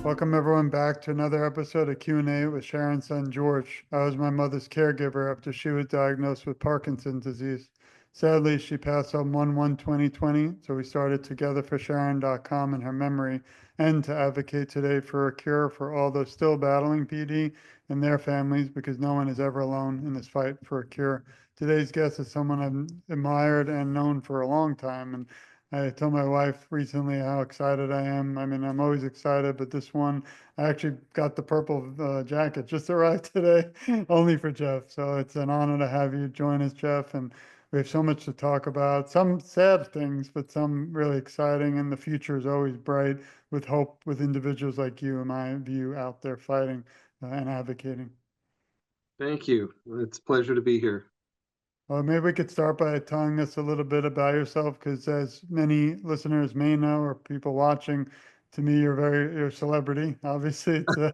Welcome everyone back to another episode of Q&A with Sharon's son George. I was my mother's caregiver after she was diagnosed with Parkinson's disease. Sadly, she passed on 1/1/2020, so we started Together for Sharon.com in her memory and to advocate today for a cure for all those still battling PD and their families because no one is ever alone in this fight for a cure. Today's guest is someone I've admired and known for a long time, and I told my wife recently how excited I am. I mean, I'm always excited, but this one, I actually got the purple jacket just arrived today, only for Jeff. So it's an honor to have you join us, Jeff. And we have so much to talk about. Some sad things, but some really exciting. And the future is always bright with hope with individuals like you, in my view, out there fighting and advocating. Thank you. It's a pleasure to be here. Well, maybe we could start by telling us a little bit about yourself, because as many listeners may know, or people watching, to me, you're a celebrity. Obviously, it's a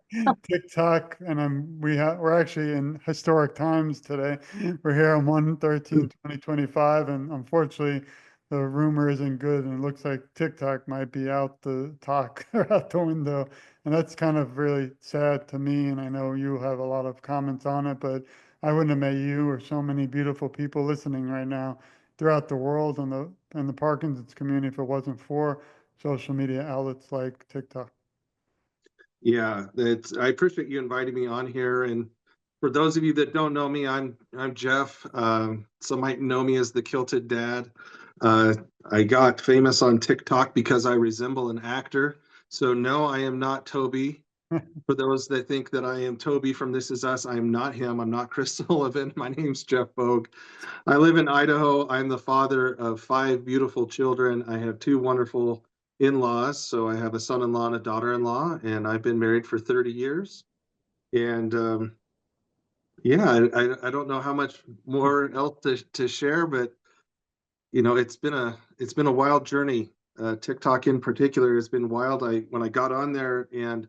TikTok, and we're actually in historic times today. We're here on 1/13/2025, and unfortunately, the rumor isn't good, and it looks like TikTok might be out the talk or out the window, and that's kind of really sad to me. And I know you have a lot of comments on it, but I wouldn't have met you or so many beautiful people listening right now throughout the world and the Parkinson's community if it wasn't for social media outlets like TikTok. Yeah, I appreciate you inviting me on here. And for those of you that don't know me, I'm Jeff. Some might know me as the Kilted Dad. Uh, I got famous on TikTok because I resemble an actor. So no, I am not Toby. For those that think that I am Toby from This Is Us, I am not him. I'm not Chris Sullivan. My name's Jeff Boag. I live in Idaho. I'm the father of five beautiful children. I have two wonderful in-laws. So I have a son-in-law and a daughter-in-law, and I've been married for 30 years. And yeah, I don't know how much more else to share, but it's been a wild journey. TikTok in particular has been wild. When I got on there, and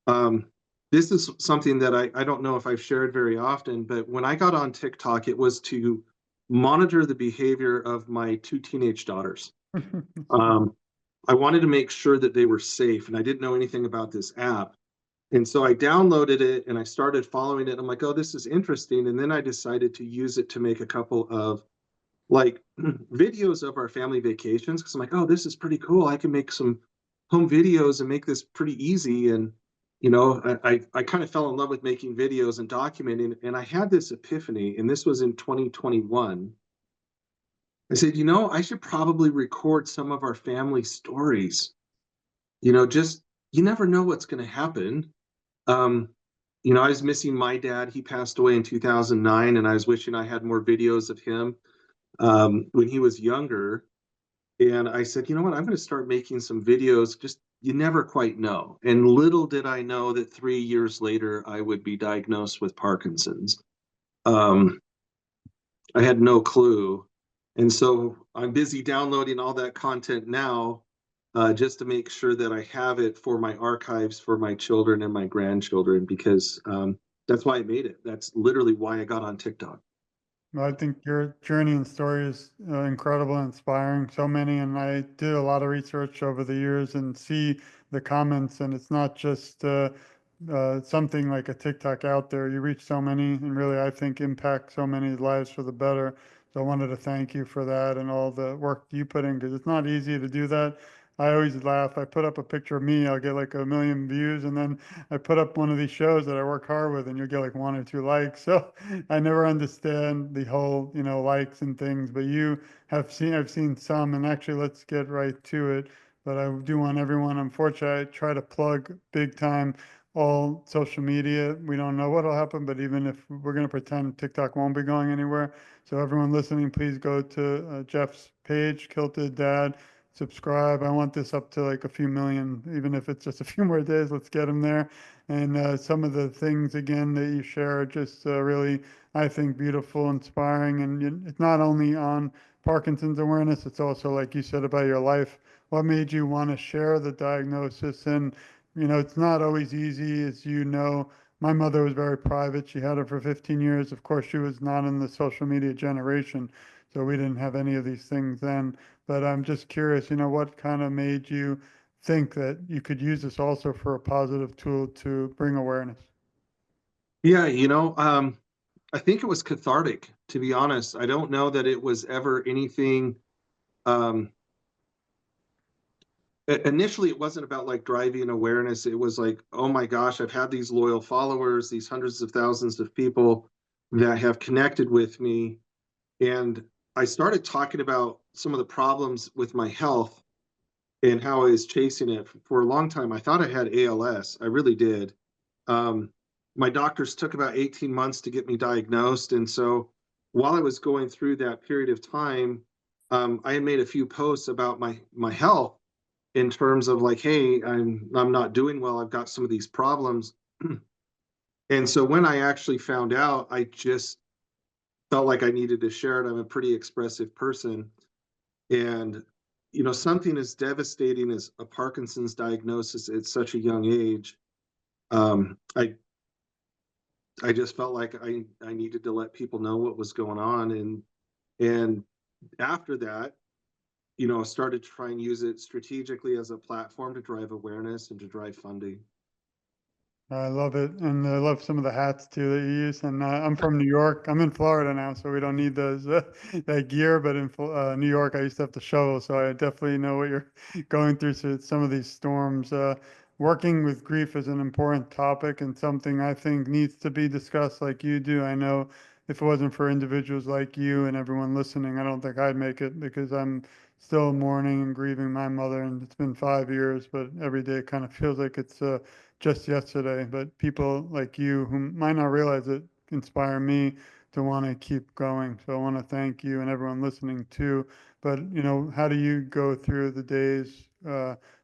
um, this is something that I don't know if I've shared very often, but when I got on TikTok, it was to monitor the behavior of my two teenage daughters. Um, I wanted to make sure that they were safe, and I didn't know anything about this app. And so I downloaded it and I started following it. I'm like, oh, this is interesting. And then I decided to use it to make a couple of like videos of our family vacations because I'm like, oh, this is pretty cool. I can make some home videos and make this pretty easy. And I kind of fell in love with making videos and documenting. And I had this epiphany, and this was in 2021. I said, I should probably record some of our family stories. Just you never know what's going to happen. Um, I was missing my dad. He passed away in 2009, and I was wishing I had more videos of him when he was younger. And I said, you know what? I'm going to start making some videos. Just you never quite know. And little did I know that 3 years later, I would be diagnosed with Parkinson's. Um, I had no clue. And so I'm busy downloading all that content now just to make sure that I have it for my archives for my children and my grandchildren because that's why I made it. That's literally why I got on TikTok. Well, I think your journey and story is incredible and inspiring. So many, and I did a lot of research over the years and see the comments, and it's not just something like a TikTok out there. You reach so many, and really, I think, impact so many lives for the better. So I wanted to thank you for that and all the work you put in because it's not easy to do that. I always laugh. I put up a picture of me, I'll get like 1 million views, and then I put up one of these shows that I work hard with, and you'll get like one or two likes. So I never understand the whole, likes and things, but I've seen some, and actually, let's get right to it. But I do want everyone, unfortunately, I try to plug big time all social media. We don't know what'll happen, but even if we're going to pretend TikTok won't be going anywhere. So everyone listening, please go to Jeff's page, Kilted Dad, subscribe. I want this up to like a few million, even if it's just a few more days. Let's get them there. And some of the things again that you share are just really, I think, beautiful, inspiring, and it's not only on Parkinson's awareness. It's also like you said about your life. What made you want to share the diagnosis? And it's not always easy, as you know. My mother was very private. She had it for 15 years. Of course, she was not in the social media generation, so we didn't have any of these things then. But I'm just curious, what kind of made you think that you could use this also for a positive tool to bring awareness? Yeah, I think it was cathartic, to be honest. I don't know that it was ever anything. Um, Initially, it wasn't about like driving awareness. It was like, oh my gosh, I've had these loyal followers, these hundreds of thousands of people that have connected with me. And I started talking about some of the problems with my health and how I was chasing it for a long time. I thought I had ALS. I really did. Um, my doctors took about 18 months to get me diagnosed. And so while I was going through that period of time, I had made a few posts about my health in terms of like, hey, I'm not doing well. I've got some of these problems. And so when I actually found out, I just felt like I needed to share it. I'm a pretty expressive person. And something as devastating as a Parkinson's diagnosis at such a young age, um, I I just felt like I needed to let people know what was going on, and after that, I started to try and use it strategically as a platform to drive awareness and to drive funding. I love it, and I love some of the hats too that you use. And I'm from New York. I'm in Florida now, so we don't need those that gear. But in New York, I used to have to shovel, so I definitely know what you're going through. So some of these storms, working with grief is an important topic and something I think needs to be discussed, like you do. I know if it wasn't for individuals like you and everyone listening, I don't think I'd make it because I'm still mourning and grieving my mother, and it's been 5 years, but every day kind of feels like it's just yesterday, but people like you who might not realize it inspire me to want to keep going. So I want to thank you and everyone listening too. But how do you go through the days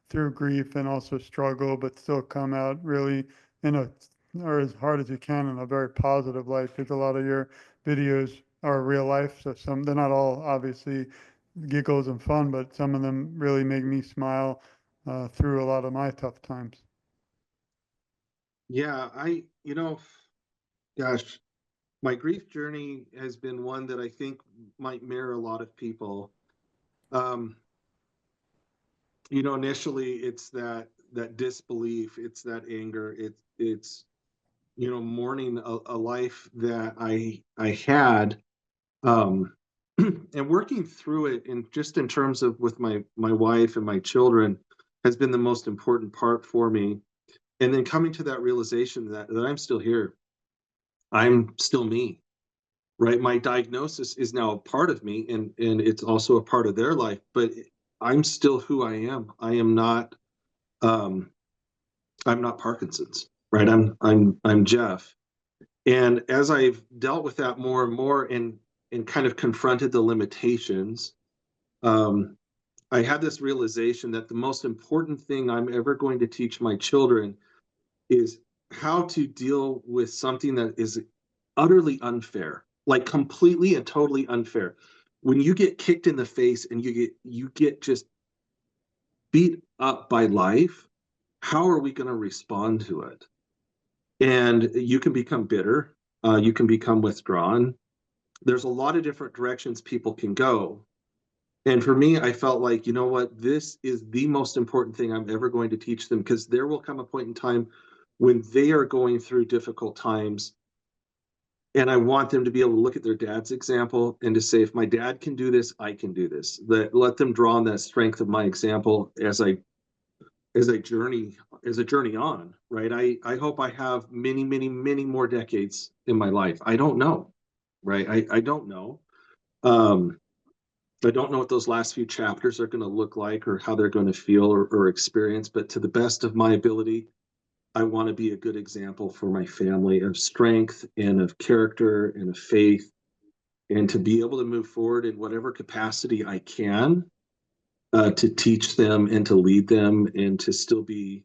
through grief and also struggle, but still come out really in a or as hard as you can in a very positive light? Because a lot of your videos are real life, so some they're not all obviously giggles and fun, but some of them really make me smile through a lot of my tough times. Yeah, gosh, my grief journey has been one that I think might mirror a lot of people. Um, initially it's that disbelief, it's that anger, it's mourning a life that I had, um, and working through it, and just in terms of with my wife and my children, has been the most important part for me. And then coming to that realization that I'm still here, I'm still me, right? My diagnosis is now a part of me, and it's also a part of their life, but I'm still who I am. Um, I'm not Parkinson's, right? I'm Jeff. And as I've dealt with that more and more, and kind of confronted the limitations, um, I had this realization that the most important thing I'm ever going to teach my children is how to deal with something that is utterly unfair, like completely and totally unfair. When you get kicked in the face and you get just beat up by life, how are we going to respond to it? And you can become bitter, you can become withdrawn. There's a lot of different directions people can go. And for me, I felt like, you know what, this is the most important thing I'm ever going to teach them, because there will come a point in time when they are going through difficult times. And I want them to be able to look at their dad's example and to say, if my dad can do this, I can do this. Let them draw on that strength of my example as I journey on, right? I hope I have many, many, many more decades in my life. I don't know, right? I don't know. Um, I don't know what those last few chapters are going to look like or how they're going to feel or experience, but to the best of my ability, I want to be a good example for my family of strength and of character and of faith, and to be able to move forward in whatever capacity I can, to teach them and to lead them and to still be,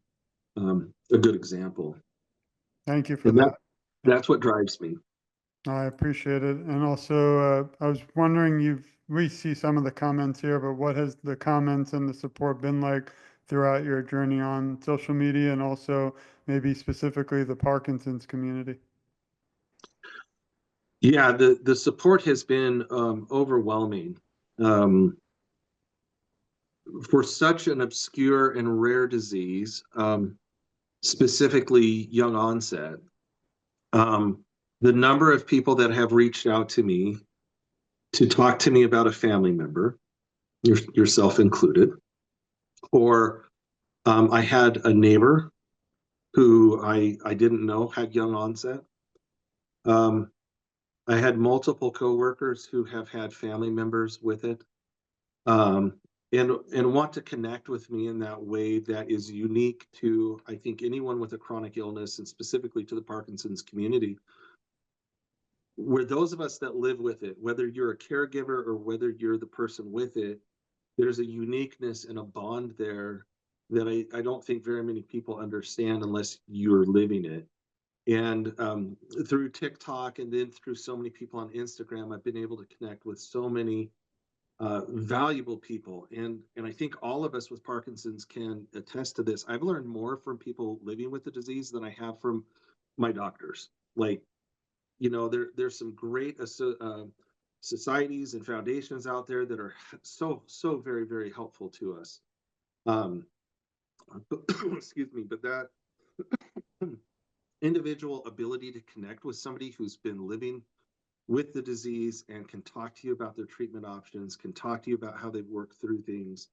a good example. Thank you for And that. Yeah, that's what drives me. I appreciate it. And also, I was wondering, we see some of the comments here, but what has the comments and the support been like throughout your journey on social media and also maybe specifically the Parkinson's community? Yeah, the support has been, overwhelming. Um, for such an obscure and rare disease, specifically young onset, the number of people that have reached out to me to talk to me about a family member, yourself included, or I had a neighbor who I didn't know had young onset. Um, I had multiple coworkers who have had family members with it, um, and want to connect with me in that way that is unique to, I think, anyone with a chronic illness, and specifically to the Parkinson's community. Where those of us that live with it, whether you're a caregiver or whether you're the person with it, there's a uniqueness and a bond there that I don't think very many people understand unless you're living it. And through TikTok and then through so many people on Instagram, I've been able to connect with so many valuable people. And I think all of us with Parkinson's can attest to this. I've learned more from people living with the disease than I have from my doctors. Like, there's some great societies and foundations out there that are so very, very helpful to us. Um, excuse me, but that individual ability to connect with somebody who's been living with the disease and can talk to you about their treatment options, can talk to you about how they've worked through things,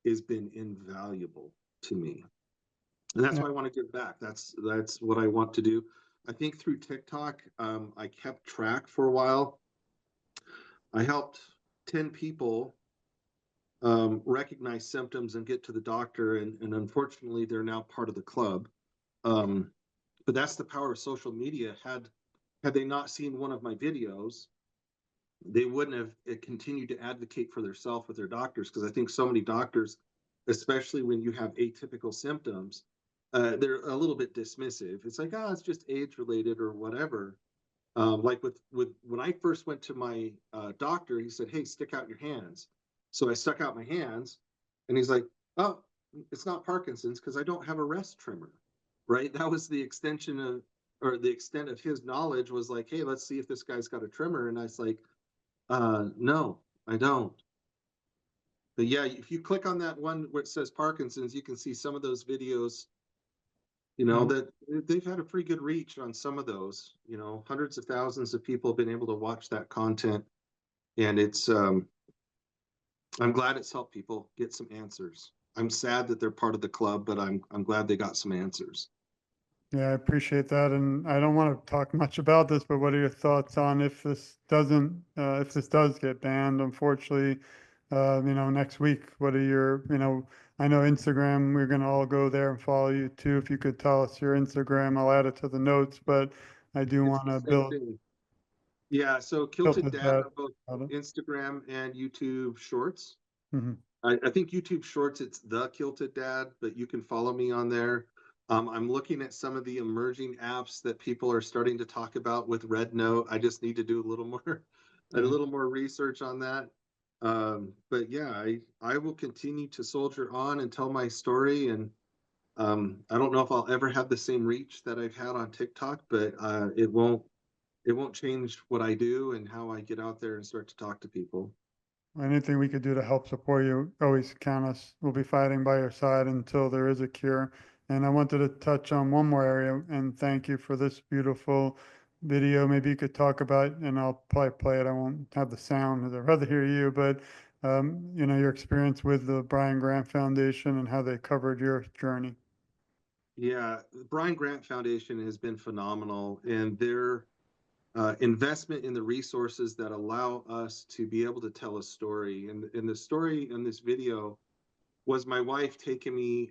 has been invaluable to me. And that's Yeah. why I want to give back. That's what I want to do. I think through TikTok, I kept track for a while. I helped 10 people recognize symptoms and get to the doctor, and unfortunately, they're now part of the club. Um, but that's the power of social media. Had they not seen one of my videos, they wouldn't have continued to advocate for themselves with their doctors, because I think so many doctors, especially when you have atypical symptoms, they're a little bit dismissive. It's like, oh, it's just age related or whatever. Like with when I first went to my doctor, he said, "Hey, stick out your hands." So I stuck out my hands, and he's like, "Oh, it's not Parkinson's because I don't have a rest tremor." Right? That was the extension of, or the extent of his knowledge was like, "Hey, let's see if this guy's got a tremor." And I was like, "No, I don't." But yeah, if you click on that one where it says Parkinson's, you can see some of those videos, Yeah. that they've had a pretty good reach on some of those. Hundreds of thousands of people have been able to watch that content, and I'm glad it's helped people get some answers. I'm sad that they're part of the club, but I'm glad they got some answers. Yeah, I appreciate that. And I don't want to talk much about this, but what are your thoughts on if this does get banned, unfortunately, next week? What are I know Instagram, we're going to all go there and follow you too. If you could tell us your Instagram, I'll add it to the notes, but I do It's want the to same build thing. Yeah, so Kilted Kilted Dad that. on both Got it. Instagram and YouTube Shorts. Mhm. I think YouTube Shorts, it's Thekilteddad, but you can follow me on there. I'm looking at some of the emerging apps that people are starting to talk about with Red Note. I just need to do a little more, a Yeah. little more research on that. But yeah, I will continue to soldier on and tell my story. And I don't know if I'll ever have the same reach that I've had on TikTok, but it won't change what I do and how I get out there and start to talk to people. Anything we could do to help support you, always count us. We'll be fighting by your side until there is a cure. And I wanted to touch on one more area and thank you for this beautiful video. Maybe you could talk about, and I'll probably play it. I won't have the sound, I'd rather hear you, but your experience with the Brian Grant Foundation and how they covered your journey. Yeah, the Brian Grant Foundation has been phenomenal, and their investment in the resources that allow us to be able to tell a story. And the story in this video was my wife taking me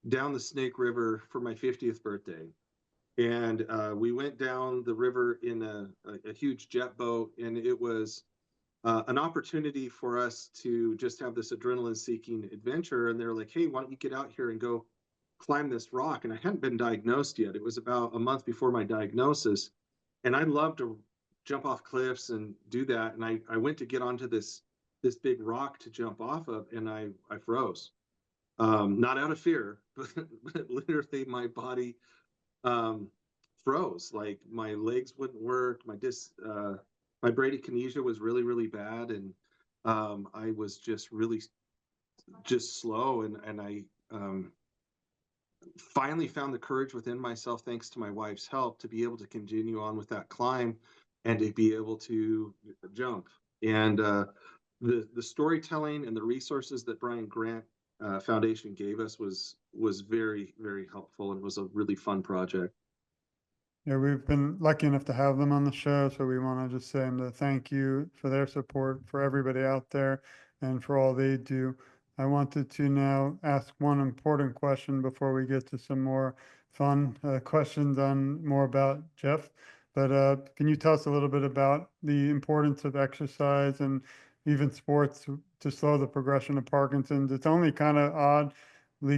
down the Snake River for my 50th birthday. And we went down the river in a huge jet boat, and it was an opportunity for us to just have this adrenaline seeking adventure. And they're like, "Hey, why don't you get out here and go climb this rock?" And I hadn't been diagnosed yet. It was about a month before my diagnosis. And I love to jump off cliffs and do that. And I went to get onto this big rock to jump off of, and I froze. Not out of fear, but literally my body um, froze. Like my legs wouldn't work. My bradykinesia was really, really bad, and I was just really just slow, and I finally found the courage within myself, thanks to my wife's help, to be able to continue on with that climb and to be able to jump. And the storytelling and the resources that Brian Grant Foundation gave us was very, very helpful, and was a really fun project. Yeah, we've been lucky enough to have them on the show, so we want to just say them to thank you for their support, for everybody out there, and for all they do. I wanted to now ask one important question before we get to some more fun questions on more about Jeff. But can you tell us a little bit about the importance of exercise and even sports to slow the progression of Parkinson's? It's only kind of odd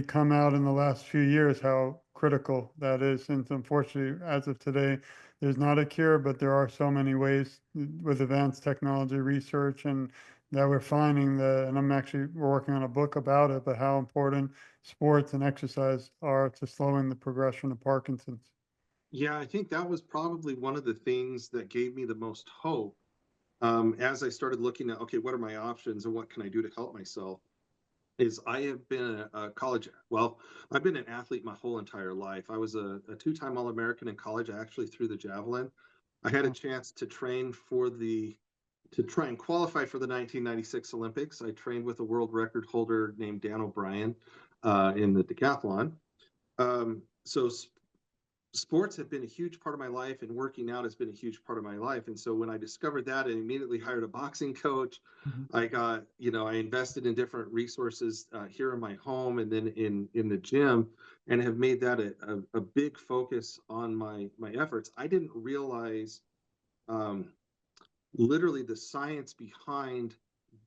come out in the last few years how critical that is. Since unfortunately, as of today, there's not a cure, but there are so many ways with advanced technology research and that we're finding that, and we're working on a book about it, but how important sports and exercise are to slowing the progression of Parkinson's. Yeah, I think that was probably one of the things that gave me the most hope, as I started looking at, okay, what are my options and what can I do to help myself? Is I have been I've been an athlete my whole entire life. I was a two-time All-American in college. I actually threw the javelin. I had a chance to try and qualify for the 1996 Olympics. I trained with a world record holder named Dan O'Brien in the decathlon. So sports have been a huge part of my life, and working out has been a huge part of my life. And so when I discovered that, I immediately hired a boxing coach. Mhm. I invested in different resources here in my home and then in the gym, and have made that a big focus on my efforts. I didn't realize um, literally the science behind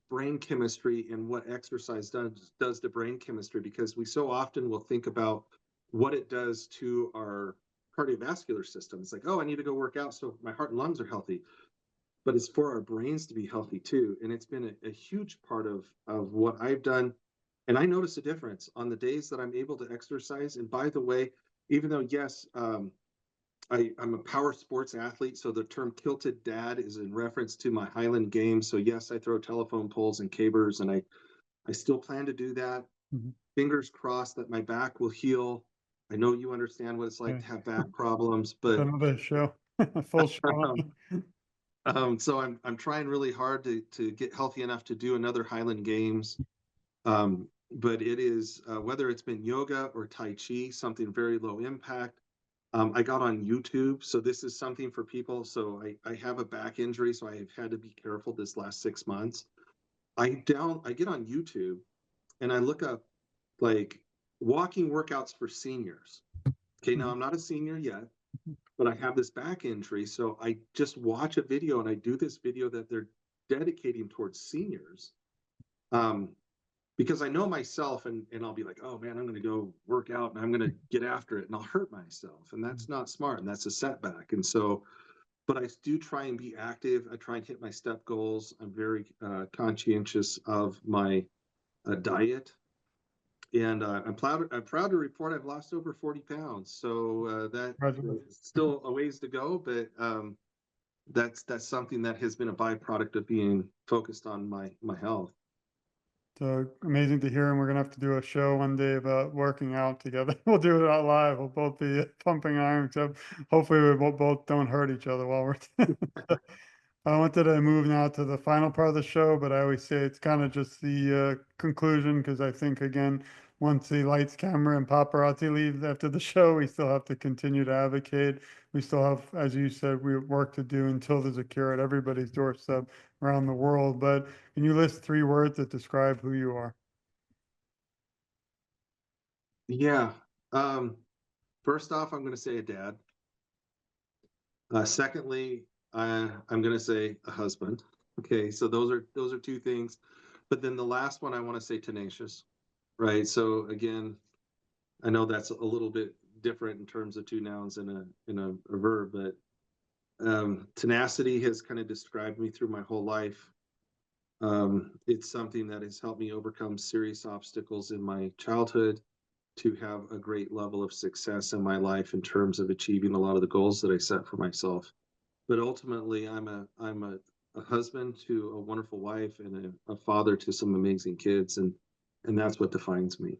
brain chemistry and what exercise does to brain chemistry, because we so often will think about what it does to our cardiovascular system. It's like, oh, I need to go work out so my heart and lungs are healthy, but it's for our brains to be healthy too. And it's been a huge part of what I've done. And I notice a difference on the days that I'm able to exercise. And by the way, even though, yes, I'm a power sports athlete, so the term kilted dad is in reference to my Highland Games. So yes, I throw telephone poles and cabers, and I still plan to do that. Mhm. Fingers crossed that my back will heal. I know you understand what it's like Okay. to have back problems, It's but another show, a full show. so I'm trying really hard to get healthy enough to do another Highland Games. But it is whether it's been yoga or Tai Chi, something very low impact. I got on YouTube, so this is something for people. So I have a back injury, so I have had to be careful this last 6 months. I get on YouTube and I look up like walking workouts for seniors. Okay, now Mhm. I'm not a senior yet, but I have this back injury, so I just watch a video and I do this video that they're dedicating towards seniors. Um, because I know myself, and I'll be like, oh man, I'm going to go work out and I'm going to get after it and I'll hurt myself. And that's not smart. And that's a setback. And so, but I do try and be active. I try and hit my step goals. I'm very conscientious of my diet. And I'm proud to report I've lost over 40 pounds. So that Congratulations. still a ways to go, but that's something that has been a byproduct of being focused on my health. So amazing to hear, and we're gonna have to do a show one day about working out together. We'll do it out live. We'll both be pumping iron, so hopefully both don't hurt each other while we're. I wanted to move now to the final part of the show, but I always say it's kind of just the conclusion because I think again, once the lights, camera, and paparazzi leave after the show, we still have to continue to advocate. We still have, as you said, we have work to do until there's a cure at everybody's doorstep around the world. But can you list three words that describe who you are? Yeah. Um, First off, I'm going to say a dad. Secondly, I'm going to say a husband. Okay, so those are two things. But then the last one I want to say tenacious, right? So again, I know that's a little bit different in terms of two nouns and a verb, but tenacity has kind of described me through my whole life. It's something that has helped me overcome serious obstacles in my childhood to have a great level of success in my life in terms of achieving a lot of the goals that I set for myself. But ultimately, I'm a husband to a wonderful wife and a father to some amazing kids. And and that's what defines me.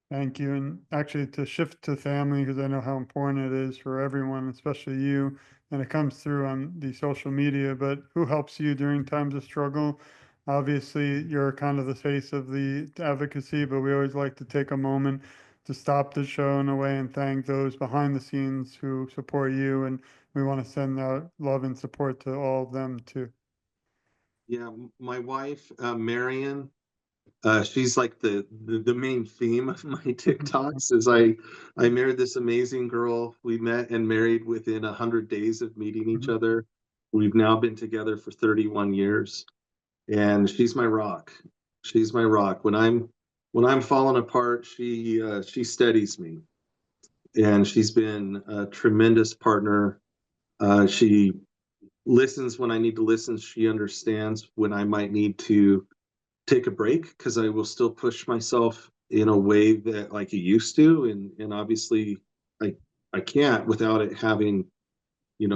Thank you. And actually, to shift to family, because I know how important it is for everyone, especially you, and it comes through on the social media. But who helps you during times of struggle? Obviously, you're kind of the face of the advocacy, but we always like to take a moment to stop the show in a way and thank those behind the scenes who support you. And we want to send out love and support to all of them too. Yeah, my wife, Marion, she's like the main theme of my TikToks. Is I married this amazing girl. We met and married within 100 days of meeting each Mhm. other. We've now been together for 31 years, and she's my rock. She's my rock. When I'm falling apart, she steadies me, and she's been a tremendous partner. She listens when I need to listen. She understands when I might need to take a break because I will still push myself in a way that like you used to, and obviously I I can't without it having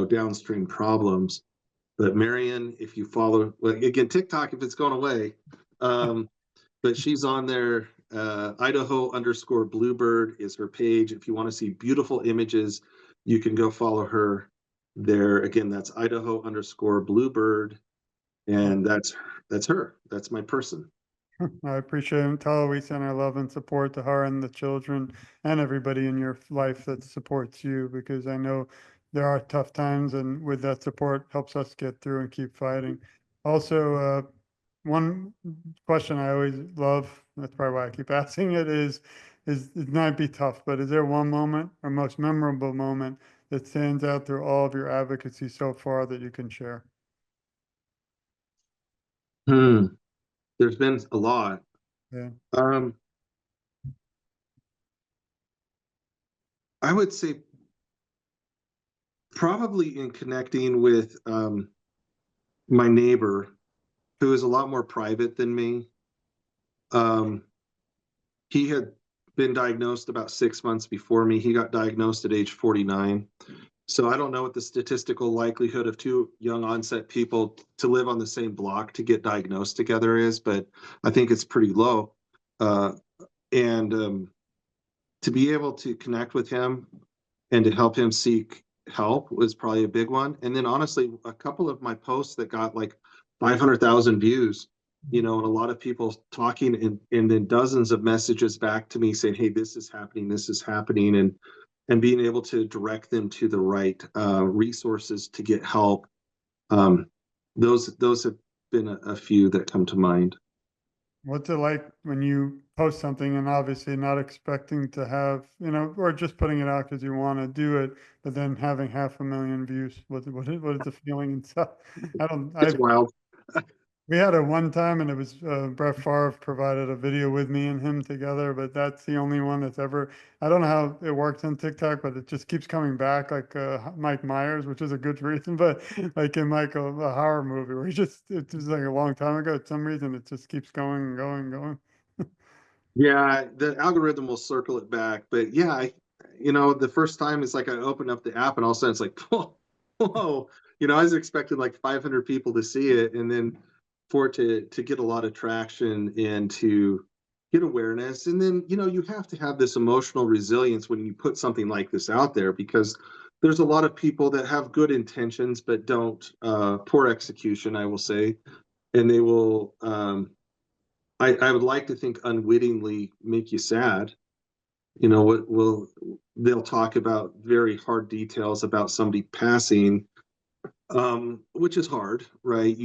downstream problems. But Marion, if you follow, well, again, TikTok, if it's going away, um, but she's on there. Idaho underscore Bluebird is her page. If you want to see beautiful images, you can go follow her there. Again, that's Idaho underscore Bluebird, and that's her. That's my person. I appreciate it. Tell we send our love and support to her and the children and everybody in your life that supports you because I know there are tough times and with that support helps us get through and keep fighting. Also, one question I always love, that's probably why I keep asking it, is it might be tough, but is there one moment or most memorable moment that stands out through all of your advocacy so far that you can share? Hmm. There's been a lot. Yeah. Um, I would say probably in connecting with my neighbor, who is a lot more private than me. Um, he had been diagnosed about 6 months before me. He got diagnosed at age 49. So I don't know what the statistical likelihood of two young onset people to live on the same block to get diagnosed together is, but I think it's pretty low. Uh, and To be able to connect with him and to help him seek help was probably a big one. And then honestly, a couple of my posts that got like 500,000 views, and a lot of people talking and then dozens of messages back to me saying, "Hey, this is happening," and being able to direct them to the right resources to get help. Um, those have been a few that come to mind. What's it like when you post something and obviously not expecting to have, or just putting it out because you want to do it, but then having 500,000 views? What is the feeling inside? I don't, It's I've, wild. we had it one time and it was Brett Favre provided a video with me and him together, but that's the only one that's ever, I don't know how it works on TikTok, but it just keeps coming back like Mike Myers, which is a good reason, but like in Michael, a horror movie where it was like a long time ago, for some reason it just keeps going and going and going. Yeah, the algorithm will circle it back. But yeah, the first time it's like I open up the app and all of a sudden it's like, whoa, whoa. I was expecting like 500 people to see it, and then for it to get a lot of traction and to get awareness. And then, you have to have this emotional resilience when you put something like this out there because there's a lot of people that have good intentions but don't poor execution, I will say, and they will I would like to think unwittingly make you sad. What will they'll talk about very hard details about somebody passing, which is hard, right?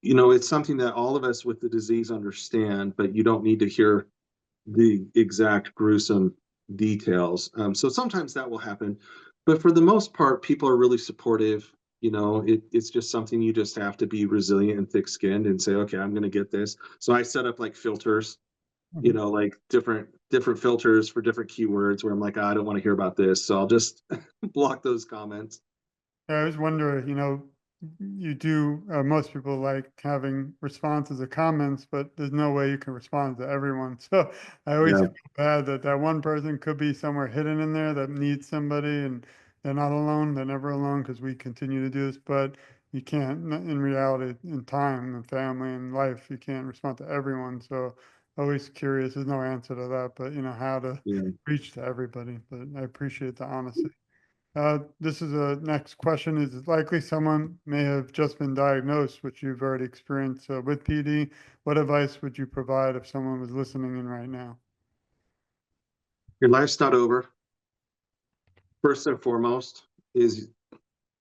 It's something that all of us with the disease understand, but you don't need to hear the exact gruesome details. So sometimes that will happen, but for the most part, people are really supportive. It's just something you just have to be resilient and thick-skinned and say, okay, I'm going to get this. So I set up like filters, Mhm. like different filters for different keywords where I'm like, I don't want to hear about this, so I'll just block those comments. I always wonder, you do, most people like having responses or comments, but there's no way you can respond to everyone. So I always Yeah, feel bad that that one person could be somewhere hidden in there that needs somebody and they're not alone. They're never alone because we continue to do this, but you can't, in reality, in time and family and life, you can't respond to everyone. So always curious. There's no answer to that, but how to Yeah. reach to everybody. But I appreciate the honesty. This is a next question. Is it likely someone may have just been diagnosed, which you've already experienced with PD? What advice would you provide if someone was listening in right now? Your life's not over. First and foremost is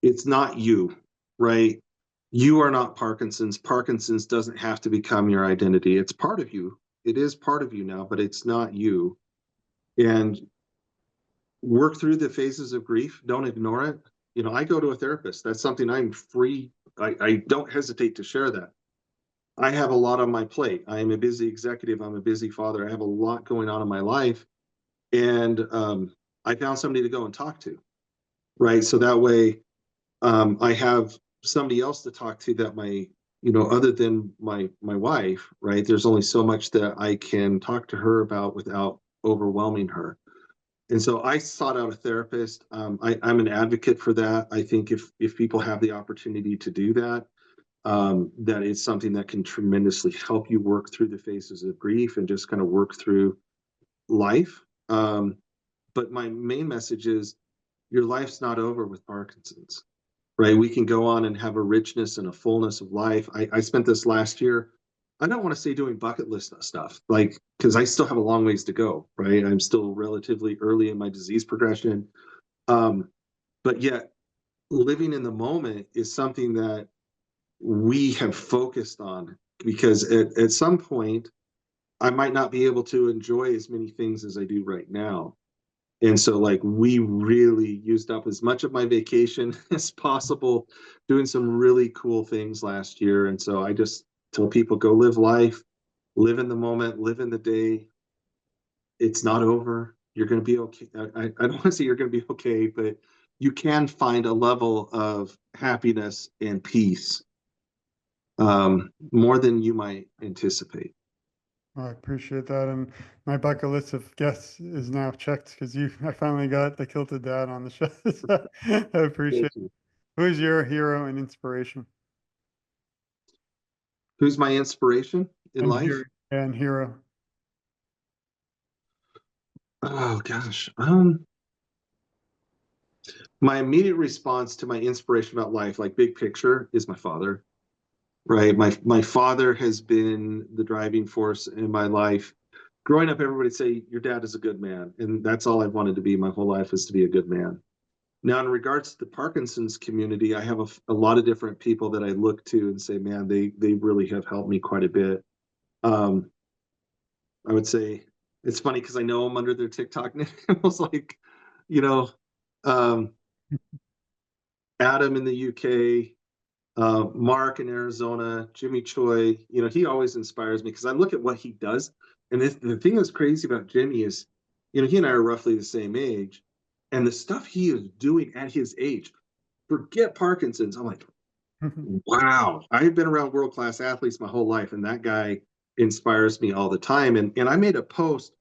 it's not you, right? You are not Parkinson's. Parkinson's doesn't have to become your identity. It's part of you. It is part of you now, but it's not you. And work through the phases of grief. Don't ignore it. I go to a therapist. That's something I'm free. I don't hesitate to share that. I have a lot on my plate. I am a busy executive. I'm a busy father. I have a lot going on in my life. And I found somebody to go and talk to, right? So that way I have somebody else to talk to that other than my wife, right? There's only so much that I can talk to her about without overwhelming her. And so I sought out a therapist. I'm an advocate for that. I think if people have the opportunity to do that, that is something that can tremendously help you work through the phases of grief and just kind of work through life. But my main message is your life's not over with Parkinson's, right? We can go on and have a richness and a fullness of life. I spent this last year, I don't want to say doing bucket list stuff, like, because I still have a long ways to go, right? I'm still relatively early in my disease progression. Um, but yet, living in the moment is something that we have focused on because at some point, I might not be able to enjoy as many things as I do right now. And so, like, we really used up as much of my vacation as possible doing some really cool things last year. And so I just tell people go live life, live in the moment, live in the day. It's not over. You're going to be okay. I don't want to say you're going to be okay, but you can find a level of happiness and peace more than you might anticipate. I appreciate that. And my bucket list of guests is now checked because I finally got the Kilted Dad on the show. So I appreciate Thank it. you. Who's your hero and inspiration? Who's my inspiration in And life? hero. And hero. Oh gosh. My immediate response to my inspiration about life, like big picture, is my father. Right. My father has been the driving force in my life. Growing up, everybody say your dad is a good man, and that's all I've wanted to be my whole life is to be a good man. Now, in regards to the Parkinson's community, I have a lot of different people that I look to and say, man, they really have helped me quite a bit. Um, I would say it's funny because I know them under their TikTok name. It was like, you know, um, Adam in the UK, Mark in Arizona, Jimmy Choi. He always inspires me because I look at what he does. And the thing that's crazy about Jimmy is, he and I are roughly the same age. And the stuff he is doing at his age, forget Parkinson's. I'm like, wow, I've been around world class athletes my whole life, and that guy inspires me all the time. And I made a post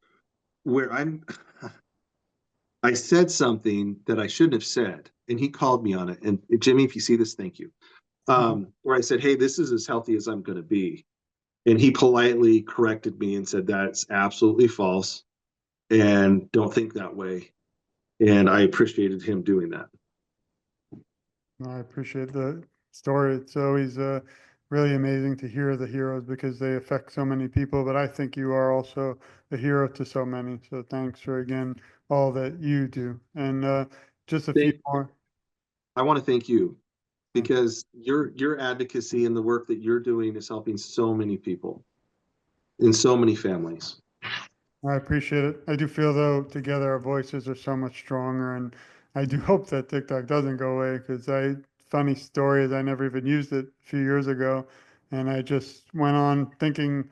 where I said something that I shouldn't have said, and he called me on it. And Jimmy, if you see this, thank you. Where I said, hey, this is as healthy as I'm going to be. And he politely corrected me and said, that's absolutely false. And don't think that way. And I appreciated him doing that. I appreciate the story. It's always really amazing to hear the heroes because they affect so many people. But I think you are also a hero to so many. So thanks for again all that you do. And just a few Thank, more. I want to thank you Thank you. because your advocacy and the work that you're doing is helping so many people in so many families. I appreciate it. I do feel though together our voices are so much stronger, and I do hope that TikTok doesn't go away because funny story is I never even used it a few years ago, and I just went on thinking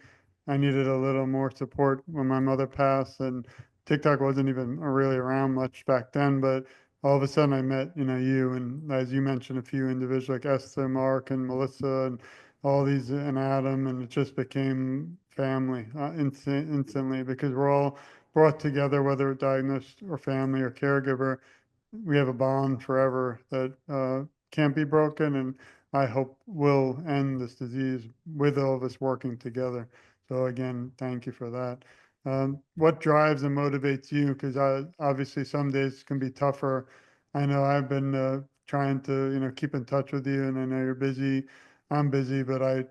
I needed a little more support when my mother passed, and TikTok wasn't even really around much back then, but all of a sudden I met you, and as you mentioned, a few individuals like Esther, Mark, and Melissa, and all these and Adam, and it just became family instantly because we're all brought together, whether diagnosed or family or caregiver. We have a bond forever that can't be broken, and I hope will end this disease with all of us working together. So again, thank you for that. What drives and motivates you? Because obviously some days can be tougher. I know I've been trying to, keep in touch with you, and I know you're busy. I'm busy, but I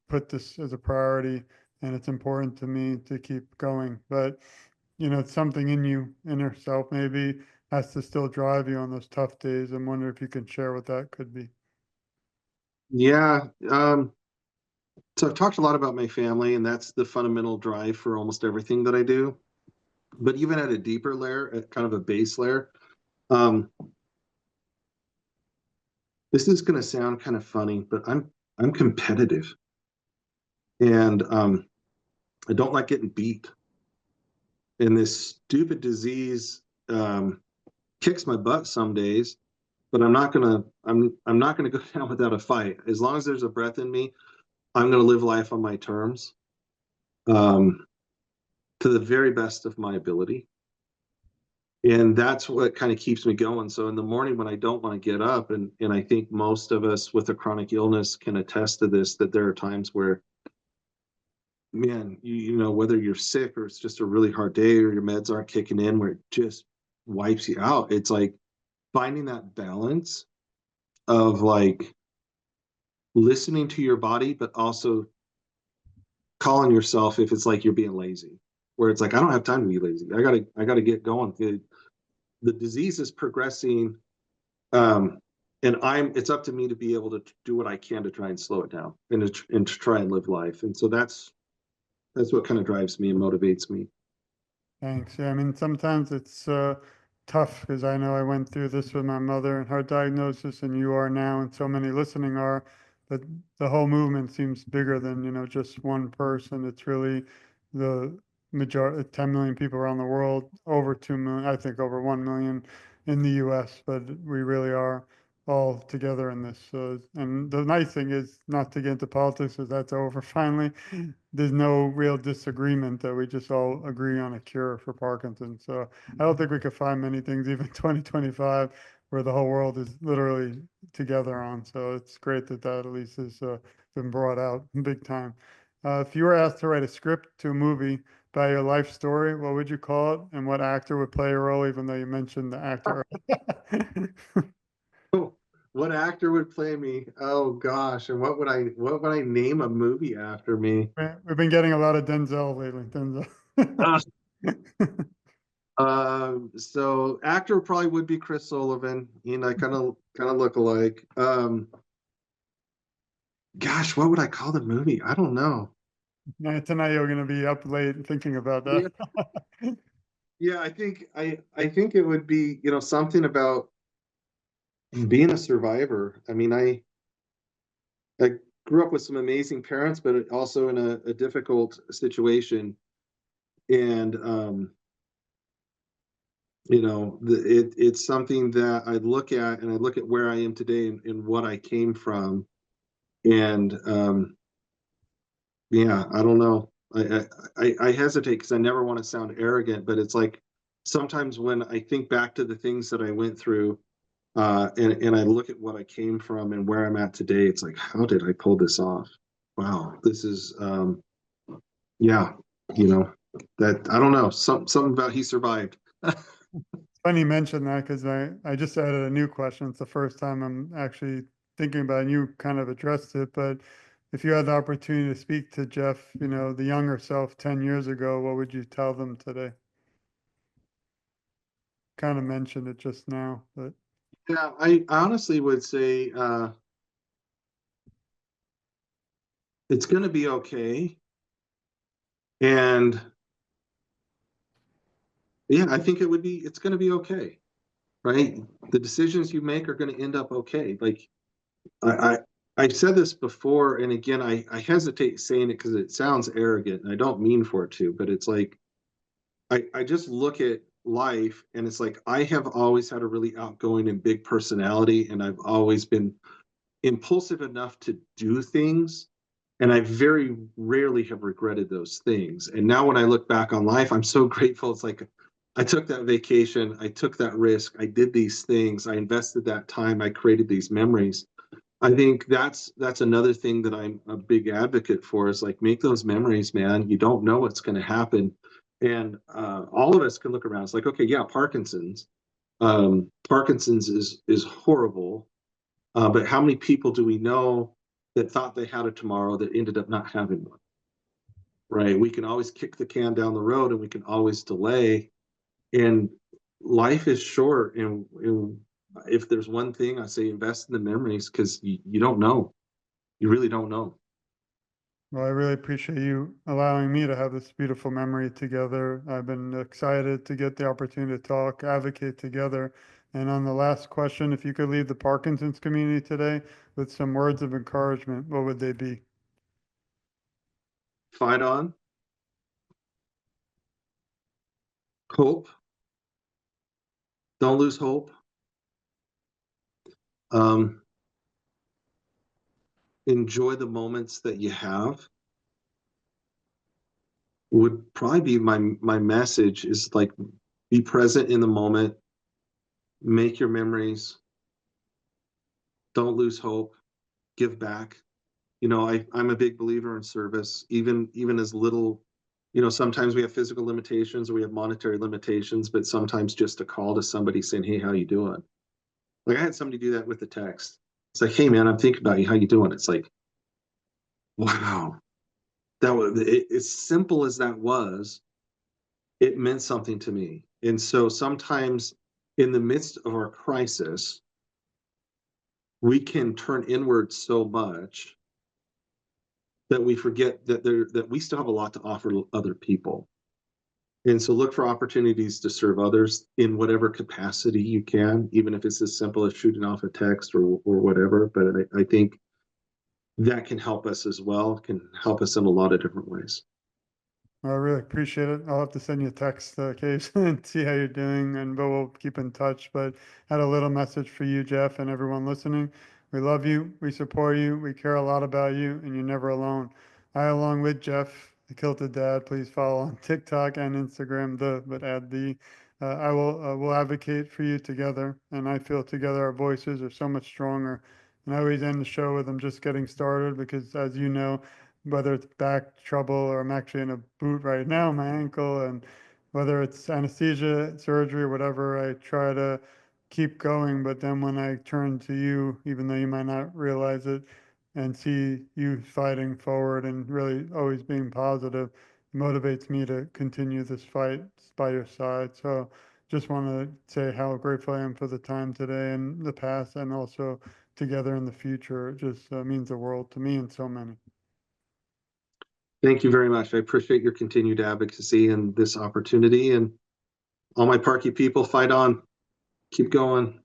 put this as a priority, and it's important to me to keep going. But it's something in you, inner self, maybe has to still drive you on those tough days. I'm wondering if you can share what that could be. Yeah. So I've talked a lot about my family, and that's the fundamental drive for almost everything that I do. But even at a deeper layer, at kind of a base layer, um, this is going to sound kind of funny, but I'm competitive, and I don't like getting beat. And this stupid disease um, kicks my butt some days, but I'm not gonna go down without a fight. As long as there's a breath in me, I'm gonna live life on my terms, um, to the very best of my ability. And that's what kind of keeps me going. So in the morning when I don't want to get up, and I think most of us with a chronic illness can attest to this, that there are times where, man, you know, whether you're sick or it's just a really hard day or your meds aren't kicking in, where it just wipes you out. It's like finding that balance of like listening to your body, but also calling yourself if it's like you're being lazy, where it's like, I don't have time to be lazy. I gotta get going. The disease is progressing. Um, and it's up to me to be able to do what I can to try and slow it down, and to try and live life. And so that's what kind of drives me and motivates me. Thanks. Yeah, I mean, sometimes it's tough because I know I went through this with my mother and her diagnosis, and you are now, and so many listening are. But the whole movement seems bigger than, just one person. It's really the majority, 10 million people around the world, over 2 million, I think over 1 million in the US, but we really are all together in this. And the nice thing is, not to get into politics, is that's over finally. There's no real disagreement that we just all agree on a cure for Parkinson's. So I don't think we could find many things, even 2025, where the whole world is literally together on. So it's great that that at least has been brought out big time. If you were asked to write a script to a movie by your life story, what would you call it? And what actor would play a role, even though you mentioned the actor? Oh, what actor would play me? Oh gosh, and what would I name a movie after me? We've been getting a lot of Denzel lately. Denzel. Uh, so actor probably would be Chris Sullivan. You know, kind of look alike. Gosh, what would I call the movie? I don't know. Tonight you're going to be up late thinking about that. Yeah, yeah, I think it would be, something about being a survivor. I mean, I grew up with some amazing parents, but also in a difficult situation. And it's something that I look at, and I look at where I am today, and what I came from. And yeah, I don't know. I hesitate because I never want to sound arrogant, but it's like sometimes when I think back to the things that I went through, and I look at what I came from and where I'm at today, it's like, how did I pull this off? Wow, this is yeah, you know, that I don't know, something about he survived. Funny you mention that because I just added a new question. It's the first time I'm actually thinking about it, and you kind of addressed it. But if you had the opportunity to speak to Jeff, the younger self 10 years ago, what would you tell them today? Kind of mentioned it just now, but Yeah, I honestly would say it's going to be okay. And yeah, I think it's going to be okay, right? The decisions you make are going to end up okay. Like I, I, I've said this before, and again, I hesitate saying it because it sounds arrogant, and I don't mean for it to, but it's like, I just look at life, and it's like, I have always had a really outgoing and big personality, and I've always been impulsive enough to do things, and I very rarely have regretted those things. And now when I look back on life, I'm so grateful. It's like, I took that vacation, I took that risk, I did these things, I invested that time, I created these memories. I think that's another thing that I'm a big advocate for is like make those memories, man. You don't know what's going to happen, and all of us can look around. It's like, okay, yeah, Parkinson's. Parkinson's is horrible, but how many people do we know that thought they had a tomorrow that ended up not having one? Right? We can always kick the can down the road, and we can always delay. And life is short, and if there's one thing I say, invest in the memories because you don't know. You really don't know. Well, I really appreciate you allowing me to have this beautiful memory together. I've been excited to get the opportunity to talk, advocate together. And on the last question, if you could leave the Parkinson's community today with some words of encouragement, what would they be? Fight on, hope, don't lose hope. Um, enjoy the moments that you have. Would probably be my message is like be present in the moment, make your memories, don't lose hope, give back. I'm a big believer in service, even as little, sometimes we have physical limitations or we have monetary limitations, but sometimes just a call to somebody saying, hey, how you doing? Like I had somebody do that with the text. It's like, hey man, I'm thinking about you. How you doing? It's like, wow. That was as simple as that was, it meant something to me. And so sometimes in the midst of our crisis, we can turn inward so much that we forget that we still have a lot to offer other people. And so look for opportunities to serve others in whatever capacity you can, even if it's as simple as shooting off a text or whatever. But I think that can help us as well, can help us in a lot of different ways. I really appreciate it. I'll have to send you a text occasionally and see how you're doing, and but we'll keep in touch. But had a little message for you, Jeff, and everyone listening. We love you, we support you, we care a lot about you, and you're never alone. I, along with Jeff, the Kilted Dad, please follow on TikTok and Instagram. But add the. I will advocate for you together, and I feel together our voices are so much stronger. And I always end the show with I'm just getting started because, as you know, whether it's back trouble or I'm actually in a boot right now, my ankle, and whether it's anesthesia, surgery, or whatever, I try to keep going. But then when I turn to you, even though you might not realize it, and see you fighting forward and really always being positive, motivates me to continue this fight by your side. So just want to say how grateful I am for the time today and the past, and also together in the future. It just means the world to me and so many. Thank you very much. I appreciate your continued advocacy and this opportunity. And all my Parky people, fight on. Keep going.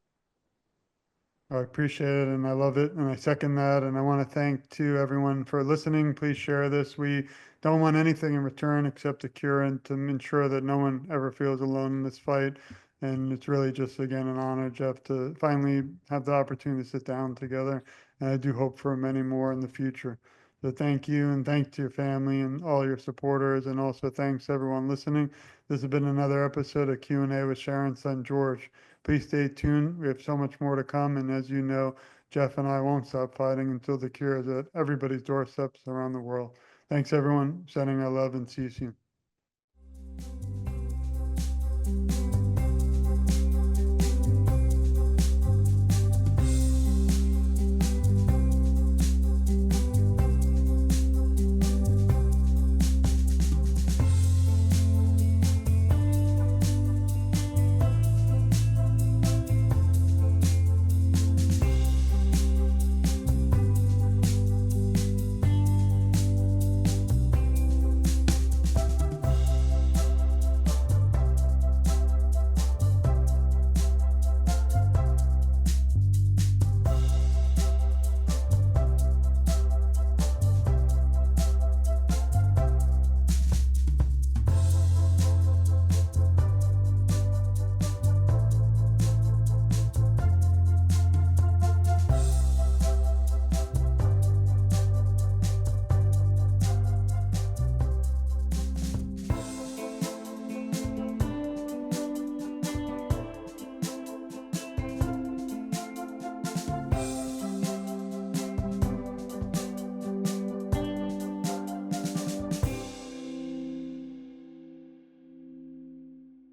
I appreciate it and I love it and I second that. And I want to thank to everyone for listening. Please share this. We don't want anything in return except a cure and to ensure that no one ever feels alone in this fight. And it's really just again an honor, Jeff, to finally have the opportunity to sit down together. And I do hope for many more in the future. So thank you and thanks to your family and all your supporters. And also thanks to everyone listening. This has been another episode of Q&A with Sharon's son, George. Please stay tuned. We have so much more to come. And as you know, Jeff and I won't stop fighting until the cure is at everybody's doorsteps around the world. Thanks, everyone. Sending our love and see you soon.